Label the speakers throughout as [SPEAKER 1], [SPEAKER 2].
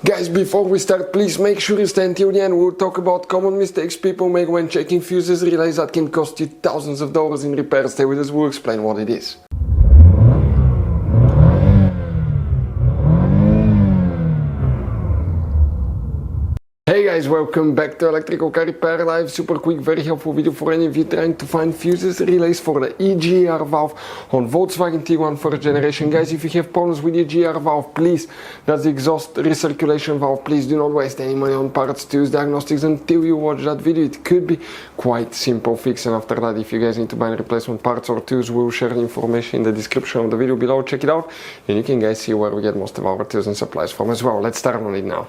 [SPEAKER 1] Guys, before we start, please make sure you stay until the end. We'll talk about common mistakes people make when checking fuses, relays that can cost you thousands of dollars in repairs. Stay with us, we'll explain what it is. Hey guys, welcome back to Electrical Car Repair Live. Super quick, very helpful video for any of you trying to find fuses, relays for the EGR valve on Volkswagen Tiguan first generation. Guys, if you have problems with the EGR valve, please, that's the exhaust recirculation valve, please do not waste any money on parts, tools, diagnostics until you watch that video. It could be quite simple fix, and after that, if you guys need to buy replacement parts or tools, we'll share the information in the description of the video below. Check it out, and you can guys see where we get most of our tools and supplies from as well. Let's start on it now.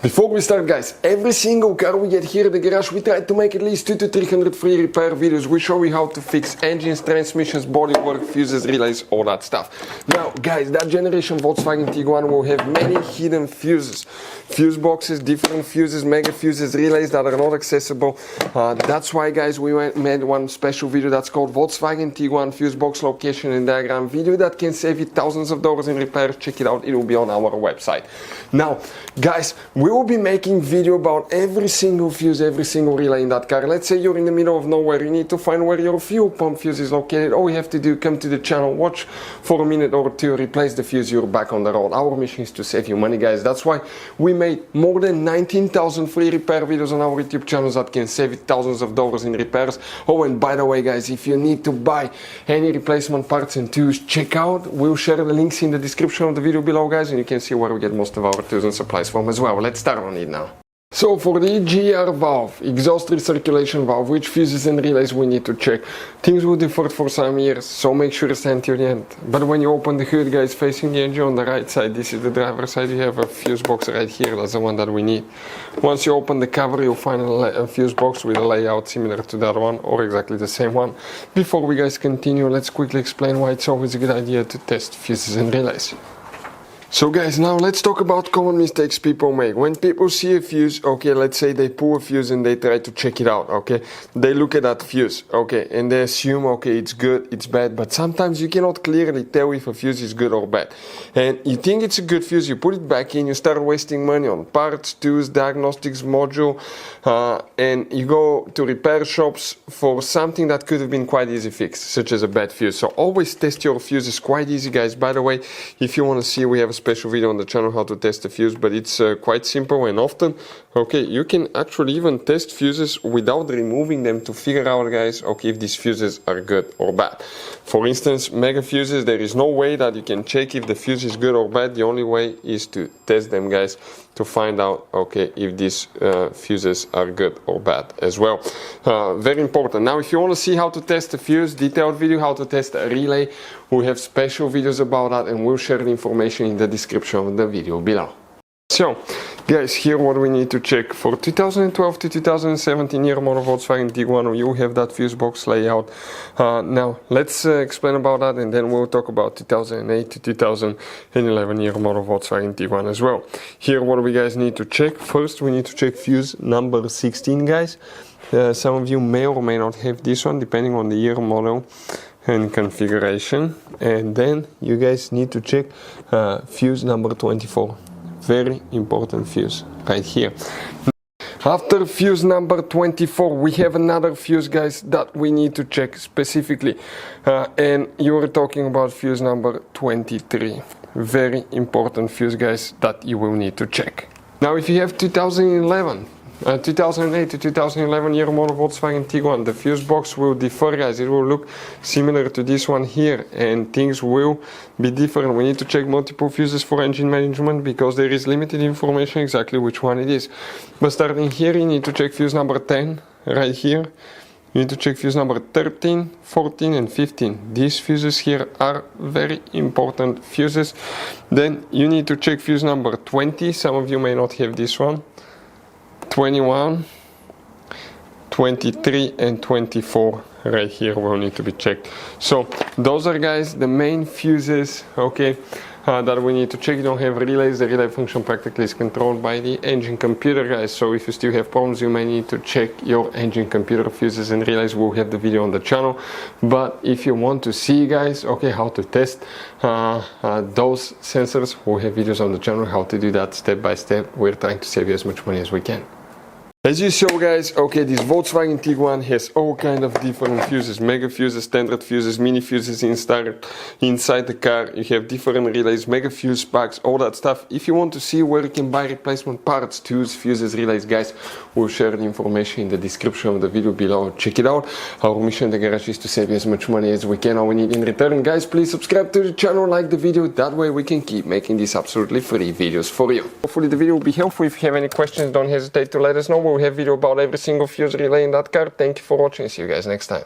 [SPEAKER 1] Before we start, guys, every single car we get here at the garage, we try to make at least 200 to 300 free repair videos. We show you how to fix engines, transmissions, bodywork, fuses, relays, all that stuff. Now, guys, that generation Volkswagen Tiguan will have many hidden fuses. Fuse boxes, different fuses, mega fuses, relays that are not accessible. That's why, guys, we made one special video that's called Volkswagen Tiguan Fuse Box Location and Diagram video that can save you thousands of dollars in repairs. Check it out, it will be on our website. Now, guys, we will be making video about every single fuse, every single relay in that car. Let's say you're in the middle of nowhere, you need to find where your fuel pump fuse is located. All you have to do, come to the channel, watch for a minute or two, replace the fuse, you're back on the road. Our mission is to save you money, guys. That's why we made more than 19,000 free repair videos on our YouTube channels that can save you thousands of dollars in repairs. Oh, and by the way, guys, if you need to buy any replacement parts and tools, check out, we'll share the links in the description of the video below, guys, and you can see where we get most of our tools and supplies from as well. Let's start on it now. So for the EGR valve, exhaust recirculation valve, which fuses and relays we need to check. Things will differ for some years, so make sure to stay until the end. But when you open the hood, guys, facing the engine on the right side, this is the driver's side, you have a fuse box right here, that's the one that we need. Once you open the cover, you'll find a fuse box with a layout similar to that one, or exactly the same one. Before we guys continue, let's quickly explain why it's always a good idea to test fuses and relays. So guys, now let's talk about common mistakes people make. When people see a fuse, okay, let's say they pull a fuse and they try to check it out, okay? They look at that fuse, okay, and they assume, okay, it's good, it's bad, but sometimes you cannot clearly tell if a fuse is good or bad. And you think it's a good fuse, you put it back in, you start wasting money on parts, tools, diagnostics, module, and you go to repair shops for something that could have been quite easy fixed, such as a bad fuse. So always test your fuses, quite easy, guys. By the way, if you want to see, we have a special video on the channel how to test a fuse, but it's quite simple, and often, okay, you can actually even test fuses without removing them to figure out, guys, okay, if these fuses are good or bad. For instance, mega fuses, there is no way that you can check if the fuse is good or bad. The only way is to test them, guys, to find out, okay, if these fuses are good or bad as well. Very important. Now, if you want to see how to test a fuse, detailed video how to test a relay, we have special videos about that, and we'll share the information in the description of the video below. So, guys, here what we need to check. For 2012 to 2017 year model Volkswagen Tiguan, you have that fuse box layout. Now, let's explain about that, and then we'll talk about 2008 to 2011 year model Volkswagen Tiguan as well. Here what we guys need to check. First, we need to check fuse number 16, guys. Some of you may or may not have this one, depending on the year model and configuration. And then you guys need to check fuse number 24. Very important fuse right here. After fuse number 24, we have another fuse, guys, that we need to check specifically. And you were talking about fuse number 23. Very important fuse, guys, that you will need to check. Now, if you have 2008 to 2011 year model Volkswagen Tiguan, the fuse box will differ, guys. It will look similar to this one here, and things will be different. We need to check multiple fuses for engine management because there is limited information exactly which one it is. But starting here, you need to check fuse number 10 right here. You need to check fuse number 13, 14 and 15. These fuses here are very important fuses. Then you need to check fuse number 20. Some of you may not have this one. 21, 23 and 24 right here will need to be checked. So those are, guys, the main fuses, okay, that we need to check. You don't have relays. The relay function practically is controlled by the engine computer, guys. So if you still have problems, you may need to check your engine computer fuses and relays. We'll have the video on the channel. But if you want to see, guys, okay, how to test those sensors, we'll have videos on the channel how to do that step by step. We're trying to save you as much money as we can. As you saw, guys, okay, this Volkswagen Tiguan has all kind of different fuses, mega fuses, standard fuses, mini fuses inside the car. You have different relays, mega fuse packs, all that stuff. If you want to see where you can buy replacement parts, tools, fuses, relays, guys, we'll share the information in the description of the video below. Check it out. Our mission in the garage is to save you as much money as we can. All we need in return, guys, please subscribe to the channel, like the video. That way we can keep making these absolutely free videos for you. Hopefully the video will be helpful. If you have any questions, don't hesitate to let us know. We'll have video about every single fuse relay in that car. Thank you for watching. See you guys next time.